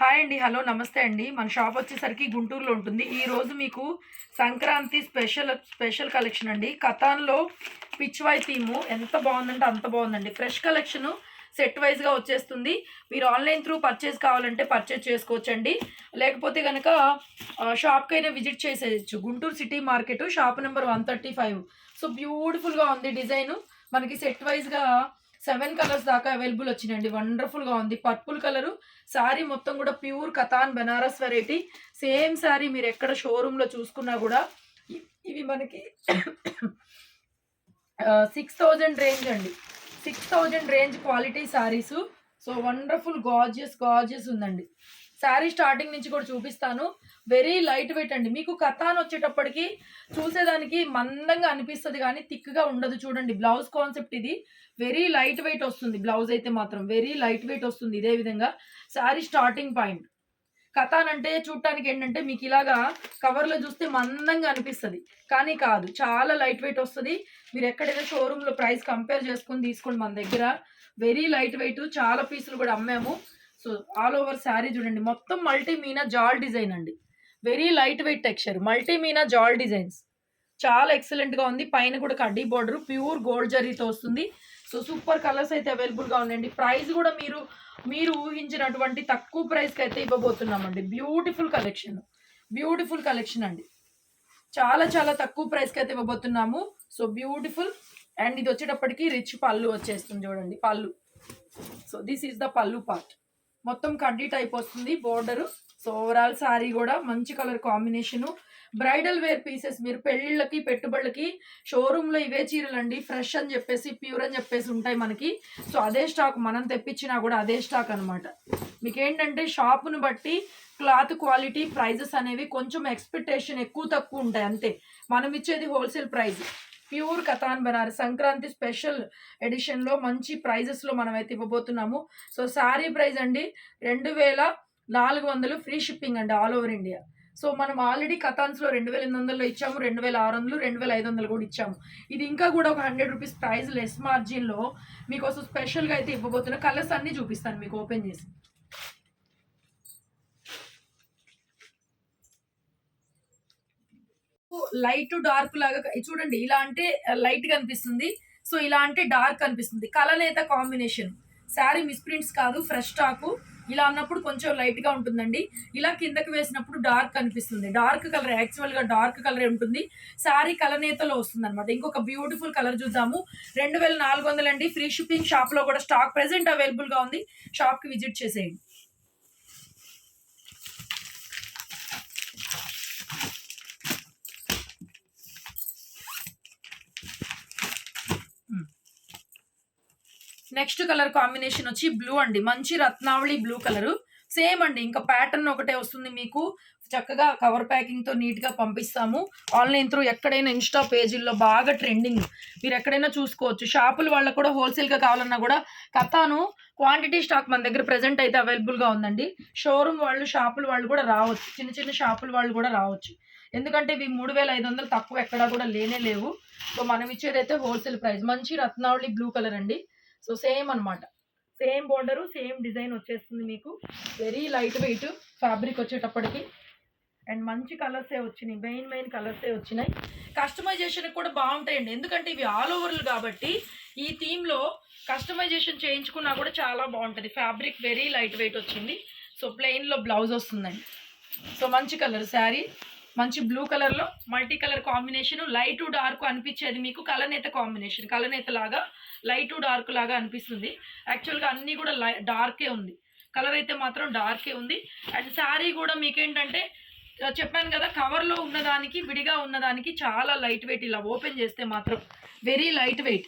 Hi అండి. Hello. నమస్తే అండి. మన షాప్ వచ్చేసరికి గుంటూరులో ఉంటుంది. ఈరోజు మీకు సంక్రాంతి స్పెషల్ కలెక్షన్ అండి. కథాన్‌లో పిచ్‌వై థీము ఎంత బాగుందంటే అంత బాగుందండి. ఫ్రెష్ కలెక్షను సెట్ వైస్‌గా వచ్చేస్తుంది. మీరు ఆన్‌లైన్ త్రూ పర్చేజ్ కావాలంటే పర్చేజ్ చేసుకోవచ్చండి. లేకపోతే గనక షాప్‌కైనా విజిట్ చేసేయొచ్చు. Guntur city market shop number 135. So, బ్యూటిఫుల్‌గా ఉంది డిజైను. మనకి సెట్ వైస్‌గా 7 కలర్స్ దాకా అవైలబుల్ వచ్చినాయండి. వండర్‌ఫుల్‌గా ఉంది. పర్పుల్ కలరు శారీ మొత్తం కూడా pure katan Banaras variety. Same sari మీరు ఎక్కడ షోరూమ్‌లో చూసుకున్నా కూడా ఇవి మనకి 6000 రేంజ్ అండి. 6000 range quality saris. So, wonderful gorgeous ఉందండి. శారీ స్టార్టింగ్ నుంచి కూడా చూపిస్తాను. వెరీ లైట్ వెయిట్ అండి. మీకు కథాన్ వచ్చేటప్పటికి చూసేదానికి మందంగా అనిపిస్తది గానీ థిక్‌గా ఉండదు చూడండి. బ్లౌజ్ కాన్సెప్ట్ ఇది. వెరీ లైట్ వెయిట్ వస్తుంది. బ్లౌజ్ అయితే మాత్రం వెరీ లైట్ వెయిట్ వస్తుంది. ఇదే విధంగా శారీ స్టార్టింగ్ పాయింట్. కథాన్ అంటే చూడటానికి ఏంటంటే మీకు ఇలాగా కవర్‌లో చూస్తే మందంగా అనిపిస్తది. కానీ కాదు. చాలా లైట్ వెయిట్ వస్తది. మీరు ఎక్కడైనా షోరూమ్‌లో ప్రైస్ కంపేర్ చేసుకొని తీసుకోండి మన దగ్గర. వెరీ లైట్ వెయిట్ చాలా పీసులు కూడా అమ్మాము. సో, ఆల్ ఓవర్ శారీ చూడండి. మొత్తం మల్టీ మీనా జాల్ డిజైన్ అండి. Very light weight texture. Multi meena jaal designs. చాలా ఎక్సలెంట్‌గా ఉంది. పైన కూడా కడ్డీ బోర్డర్ ప్యూర్ గోల్డ్ జరీతో వస్తుంది. సో, సూపర్ కలర్స్ అయితే అవైలబుల్‌గా ఉన్నాయండి. ప్రైస్ కూడా మీరు ఊహించినటువంటి తక్కువ ప్రైస్‌కి అయితే ఇవ్వబోతున్నామండి. బ్యూటిఫుల్ కలెక్షన్ అండి. చాలా తక్కువ ప్రైస్‌కి అయితే ఇవ్వబోతున్నాము. So, beautiful. అండ్ ఇది వచ్చేటప్పటికి రిచ్ పళ్ళు వచ్చేస్తుంది చూడండి. పళ్ళు. సో, దిస్ ఈస్ ద పళ్ళు పార్ట్. మొత్తం కడ్డీ టైప్ వస్తుంది బోర్డరు. సో, ఓవరాల్ శారీ కూడా మంచి colour combination. Bridal wear pieces మీరు పెళ్ళిళ్ళకి, పెట్టుబడులకి షోరూమ్‌లో ఇవే చీరలండి. ఫ్రెష్ అని చెప్పేసి, ప్యూర్ అని చెప్పేసి ఉంటాయి మనకి. సో, అదే స్టాక్ మనం తెప్పించినా కూడా అదే స్టాక్ అనమాట. మీకేంటంటే షాపును బట్టి క్లాత్ క్వాలిటీ, ప్రైజెస్ అనేవి కొంచెం ఎక్స్‌పెక్టేషన్ ఎక్కువ తక్కువ ఉంటాయి అంతే. మనం ఇచ్చేది wholesale price. Pure katan Banaras Sankranti special ఎడిషన్‌లో మంచి ప్రైజెస్‌లో మనమైతే ఇవ్వబోతున్నాము. సో, శారీ ప్రైస్ అండి 2400 ఫ్రీ షిప్పింగ్ అండి ఆల్ ఓవర్ ఇండియా. సో, మనం ఆల్రెడీ కతాన్స్‌లో 2800లో ఇచ్చాము. 2600, 2500 కూడా ఇచ్చాము. ఇది ఇంకా కూడా ఒక ₹100 ప్రైస్ లెస్ మార్జిన్‌లో మీకోసం స్పెషల్‌గా అయితే ఇవ్వబోతున్నా. కలర్స్ అన్నీ చూపిస్తాను మీకు ఓపెన్ చేసి. లైట్ డార్క్ లాగా చూడండి. ఇలా అంటే లైట్ గా అనిపిస్తుంది. సో, ఇలా అంటే డార్క్ అనిపిస్తుంది. కలనేత కాంబినేషన్. శారీ మిస్‌ప్రింట్స్ కాదు, ఫ్రెష్ స్టాకు. ఇలా అన్నప్పుడు కొంచెం లైట్ గా ఉంటుందండి. ఇలా కిందకి వేసినప్పుడు డార్క్ అనిపిస్తుంది. డార్క్ కలర్ యాక్చువల్ గా డార్క్ కలరే ఉంటుంది. శారీ కలనేతలో వస్తుందన్నమాట. ఇంకొక బ్యూటిఫుల్ కలర్ చూద్దాము. 2400 అండి. Free shipping. షాప్ లో కూడా స్టాక్ ప్రెజెంట్ అవైలబుల్ గా ఉంది. షాప్ కి విజిట్ చేసేయండి. నెక్స్ట్ కలర్ కాంబినేషన్ వచ్చి బ్లూ అండి. మంచి రత్నావళి బ్లూ కలరు. సేమ్ అండి. ఇంకా ప్యాటర్న్ ఒకటే వస్తుంది మీకు. చక్కగా కవర్ ప్యాకింగ్‌తో నీట్‌గా పంపిస్తాము. ఆన్‌లైన్ త్రూ ఎక్కడైనా ఇన్‌స్టా పేజీల్లో బాగా ట్రెండింగ్. మీరు ఎక్కడైనా చూసుకోవచ్చు. షాపుల వాళ్ళకి కూడా హోల్‌సేల్‌గా కావాలన్నా కూడా కథాను క్వాంటిటీ స్టాక్ మన దగ్గర ప్రెజెంట్ అయితే అవైలబుల్‌గా ఉందండి. షోరూమ్ వాళ్ళు, షాపుల వాళ్ళు కూడా రావచ్చు. చిన్న షాపుల వాళ్ళు కూడా రావచ్చు. ఎందుకంటే ఇవి 3500 తక్కువ ఎక్కడా కూడా లేనే లేవు. సో, మనం ఇచ్చేదైతే హోల్‌సేల్ ప్రైస్. మంచి రత్నావళి బ్లూ కలర్ అండి. సో, సేమ్ అనమాట. సేమ్ బోర్డరు, సేమ్ డిజైన్ వచ్చేస్తుంది మీకు. వెరీ లైట్ వెయిట్ ఫ్యాబ్రిక్ వచ్చేటప్పటికి. అండ్ మంచి కలర్సే వచ్చినాయి. మెయిన్ కలర్సే వచ్చినాయి. కస్టమైజేషన్ కూడా బాగుంటాయండి. ఎందుకంటే ఇవి ఆల్ ఓవర్లు కాబట్టి ఈ థీమ్‌లో కస్టమైజేషన్ చేయించుకున్నా కూడా చాలా బాగుంటుంది. ఫ్యాబ్రిక్ వెరీ లైట్ వెయిట్ వచ్చింది. సో, ప్లెయిన్‌లో బ్లౌజ్ వస్తుందండి. సో, మంచి కలర్ శారీ. మంచి బ్లూ కలర్‌లో multi colour combination. Light dark అనిపించేది మీకు కలనేత కాంబినేషన్. కలనేత లాగా లైట్ డార్క్ లాగా అనిపిస్తుంది. యాక్చువల్‌గా అన్నీ కూడా డార్కే ఉంది. కలర్ అయితే మాత్రం డార్కే ఉంది. అండ్ శారీ కూడా మీకేంటంటే చెప్పాను కదా, కవర్లో ఉన్నదానికి విడిగా ఉన్నదానికి చాలా లైట్ వెయిట్. ఇలా ఓపెన్ చేస్తే మాత్రం వెరీ లైట్ వెయిట్.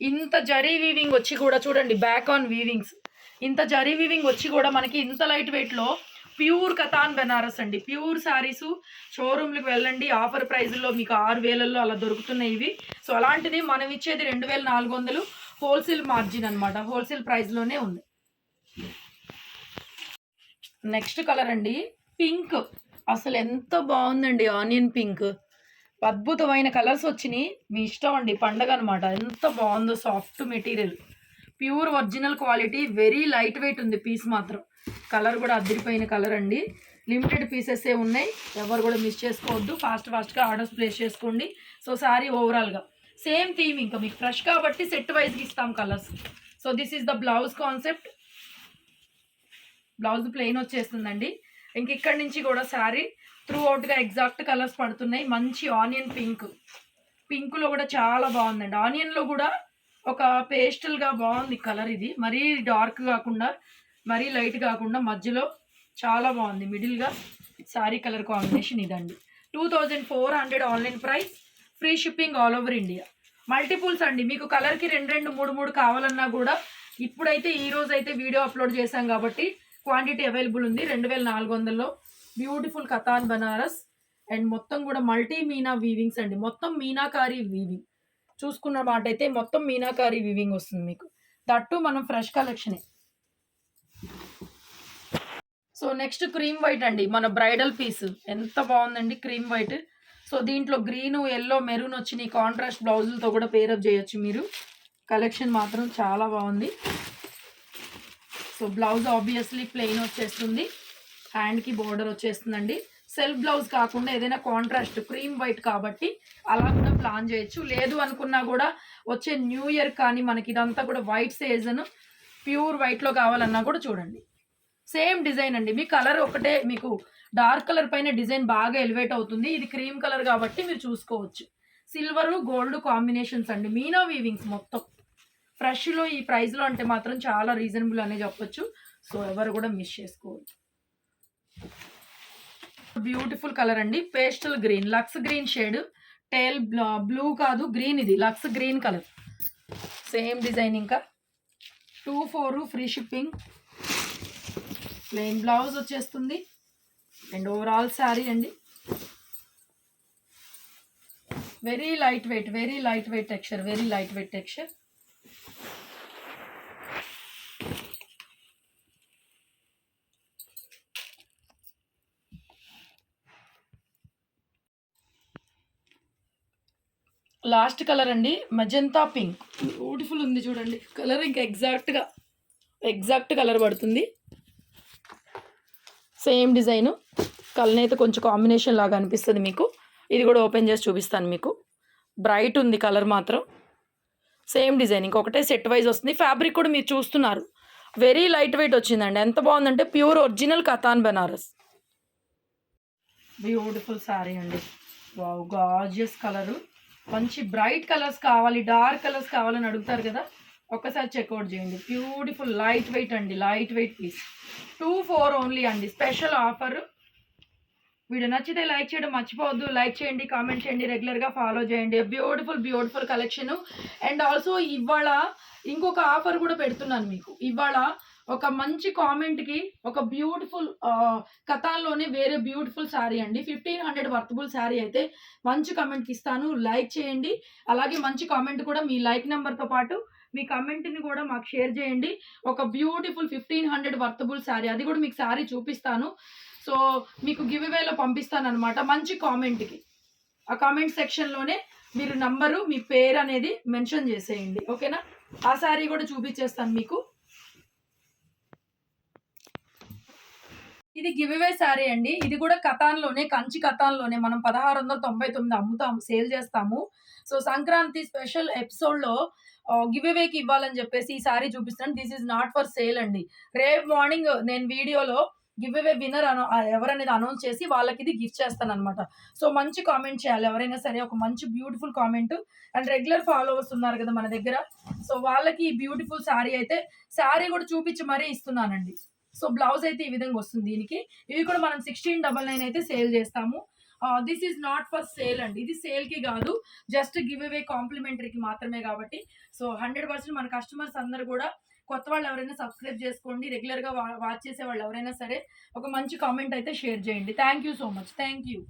ఇంత జరీ వీవింగ్ వచ్చి కూడా చూడండి. Back on weavings. ఇంత జరీ వీవింగ్ వచ్చి కూడా మనకి ఇంత లైట్ వెయిట్లో ప్యూర్ కతాన్ బెనారస్ అండి. ప్యూర్ శారీసు షోరూమ్లకు వెళ్ళండి. ఆఫర్ ప్రైజుల్లో మీకు 6000లో అలా దొరుకుతున్నాయి ఇవి. సో, అలాంటిది మనం ఇచ్చేది 2400 హోల్సేల్ మార్జిన్ అనమాట. హోల్సేల్ ప్రైస్లోనే ఉంది. నెక్స్ట్ కలర్ అండి పింక్. అసలు ఎంత బాగుందండి. Onion pink. అద్భుతమైన కలర్స్ వచ్చినాయి. మీ ఇష్టం అండి. పండగ అనమాట. ఎంత బాగుందో. Soft material. Pure original quality, very light wait ఉంది పీస్ మాత్రం. కలర్ కూడా అదిరిపోయిన కలర్ అండి. లిమిటెడ్ పీసెస్ ఉన్నాయి, ఎవరు కూడా మిస్ చేసుకోవద్దు. ఫాస్ట్గా ఆర్డర్స్ ప్లేస్ చేసుకోండి. సో సారీ ఓవరాల్గా సేమ్ థీమ్, ఇంకా మీకు ఫ్రెష్ కాబట్టి సెట్ వైజ్కి ఇస్తాం colours. So this is the blouse concept. Blouse plain వచ్చేస్తుందండి. ఇంక ఇక్కడి నుంచి కూడా శారీ త్రూ అవుట్గా ఎగ్జాక్ట్ కలర్స్ పడుతున్నాయి. మంచి ఆనియన్ పింక్లో కూడా చాలా బాగుందండి. ఆనియన్లో కూడా ఒక పేస్టల్గా బాగుంది కలర్. ఇది మరీ డార్క్ కాకుండా మరీ లైట్ కాకుండా మధ్యలో చాలా బాగుంది. మిడిల్గా శారీ కలర్ కాంబినేషన్ ఇదండి. 2400 online price, free shipping all over India. Multiples అండి, మీకు కలర్కి 2 3 కావాలన్నా కూడా ఇప్పుడైతే ఈ రోజు అయితే వీడియో అప్లోడ్ చేశాం కాబట్టి క్వాంటిటీ అవైలబుల్ ఉంది. 2400లో బ్యూటిఫుల్ కతాన్ బనారస్ అండ్ మొత్తం కూడా మల్టీ మీనా వీవింగ్స్ అండి. మొత్తం మీనాకారి వీవింగ్ చూసుకున్న మాట అయితే మొత్తం మీనాకారి వీవింగ్ వస్తుంది మీకు. దట్టు మనం ఫ్రెష్ కలెక్షనే. సో నెక్స్ట్ క్రీమ్ వైట్ అండి, మన బ్రైడల్ పీస్ ఎంత బాగుందండి క్రీమ్ వైట్. సో దీంట్లో గ్రీను, ఎల్లో, మెరూన్ వచ్చినాయి. కాంట్రాస్ట్ బ్లౌజులతో కూడా పేరప్ చేయొచ్చు మీరు. కలెక్షన్ మాత్రం చాలా బాగుంది. సో బ్లౌజ్ ఆబ్వియస్లీ ప్లెయిన్ వచ్చేస్తుంది, హ్యాండ్కి బోర్డర్ వచ్చేస్తుందండి. సెల్ఫ్ బ్లౌజ్ కాకుండా ఏదైనా కాంట్రాస్ట్ క్రీమ్ వైట్ కాబట్టి అలా కూడా ప్లాన్ చేయొచ్చు. లేదు అనుకున్నా కూడా వచ్చే న్యూ ఇయర్ కానీ మనకి ఇదంతా కూడా వైట్ సీజన్ ప్యూర్ వైట్లో కావాలన్నా కూడా చూడండి. సేమ్ డిజైన్ అండి, మీ కలర్ ఒకటే, మీకు డార్క్ కలర్ పైన డిజైన్ బాగా ఎలివేట్ అవుతుంది. ఇది క్రీమ్ కలర్ కాబట్టి మీరు చూసుకోవచ్చు. సిల్వరు గోల్డ్ కాంబినేషన్స్ అండి, మీనా వీవింగ్స్ మొత్తం. ఫ్రెష్లో ఈ ప్రైస్లో అంటే మాత్రం చాలా రీజనబుల్ అనే చెప్పొచ్చు. సో ఎవరు కూడా మిస్ చేసుకోవచ్చు. బ్యూటిఫుల్ కలర్ అండి, pastel green, lux green shade. Teal blue కాదు గ్రీన్, ఇది lux green colour. Same design, ఇంకా 24 ఫ్రీ షిప్పింగ్. ప్లెయిన్ బ్లౌజ్ వచ్చేస్తుంది అండ్ ఓవరాల్ శారీ అండి. Very light weight texture. Last colour అండి, మజంతా పింక్. బ్యూటిఫుల్ ఉంది చూడండి కలర్, ఇంకా ఎగ్జాక్ట్ కలర్ పడుతుంది. సేమ్ డిజైను, కలనైతే కొంచెం కాంబినేషన్ లాగా అనిపిస్తుంది మీకు. ఇది కూడా ఓపెన్ చేసి చూపిస్తాను మీకు. బ్రైట్ ఉంది కలర్ మాత్రం. సేమ్ డిజైన్, ఇంకొకటే సెట్ వైజ్ వస్తుంది. ఫ్యాబ్రిక్ కూడా మీరు చూస్తున్నారు, వెరీ లైట్ వెయిట్ వచ్చిందండి. ఎంత బాగుందంటే pure original Katan Banaras. Beautiful sari అండి. Wow, gorgeous colour. మంచి బ్రైట్ కలర్స్ కావాలి, డార్క్ కలర్స్ కావాలని అడుగుతారు కదా, ఒక్కసారి చెక్అవుట్ చేయండి. బ్యూటిఫుల్ లైట్ వెయిట్ అండి, లైట్ వెయిట్ పీస్. 24 ఓన్లీ అండి, స్పెషల్ ఆఫర్. వీడియో నచ్చితే లైక్ చేయడం మర్చిపోవద్దు. లైక్ చేయండి, కామెంట్ చేయండి, రెగ్యులర్గా ఫాలో చేయండి. Beautiful collection. అండ్ ఆల్సో ఇవాళ ఇంకొక ఆఫర్ కూడా పెడుతున్నాను మీకు. ఇవాళ ఒక మంచి కామెంట్కి ఒక బ్యూటిఫుల్ కథాల్లోనే వేరే బ్యూటిఫుల్ శారీ అండి, 1500 వర్తబుల్ శారీ అయితే మంచి కామెంట్కి ఇస్తాను. లైక్ చేయండి, అలాగే మంచి కామెంట్ కూడా మీ లైక్ నెంబర్తో పాటు మీ కమెంట్ని కూడా మాకు షేర్ చేయండి. ఒక బ్యూటిఫుల్ 1500 వర్తబుల్ శారీ, అది కూడా మీకు శారీ చూపిస్తాను. సో మీకు గివ్ అవేలో పంపిస్తాను అనమాట. మంచి కామెంట్కి ఆ కామెంట్ సెక్షన్లోనే మీరు నంబరు, మీ పేరు అనేది మెన్షన్ చేసేయండి, ఓకేనా. ఆ శారీ కూడా చూపించేస్తాను మీకు. ఇది గివ్ అవే శారీ అండి. ఇది కూడా కథాన్లోనే, కంచి కథాన్లోనే మనం 1699 అమ్ముతాము, సేల్ చేస్తాము. సో సంక్రాంతి స్పెషల్ ఎపిసోడ్లో గివ్ అవేకి ఇవ్వాలని చెప్పేసి ఈ శారీ చూపిస్తాను. This is not for sale అండి. రేపు మార్నింగ్ నేను వీడియోలో గివ్ అవే విన్నర్ ఎవరనేది అనౌన్స్ చేసి వాళ్ళకి ఇది గిఫ్ట్ చేస్తాను అనమాట. సో మంచి కామెంట్ చేయాలి ఎవరైనా సరే, ఒక మంచి beautiful comment. And regular followers ఉన్నారు కదా మన దగ్గర, సో వాళ్ళకి ఈ బ్యూటిఫుల్ శారీ అయితే శారీ కూడా చూపించి మరీ ఇస్తున్నానండి. సో బ్లౌజ్ అయితే ఈ విధంగా వస్తుంది దీనికి. ఇవి కూడా మనం 1699 అయితే సేల్ చేస్తాము. This is not for sale అండి, ఇది సేల్కి కాదు, జస్ట్ గివ్ అవే కాంప్లిమెంటరీకి మాత్రమే. కాబట్టి సో 100% మన కస్టమర్స్ అందరూ కూడా, కొత్త వాళ్ళు ఎవరైనా సబ్స్క్రైబ్ చేసుకోండి, రెగ్యులర్గా వాచ్ చేసే వాళ్ళు ఎవరైనా సరే ఒక మంచి కామెంట్ అయితే షేర్ చేయండి. Thank you so much, thank you.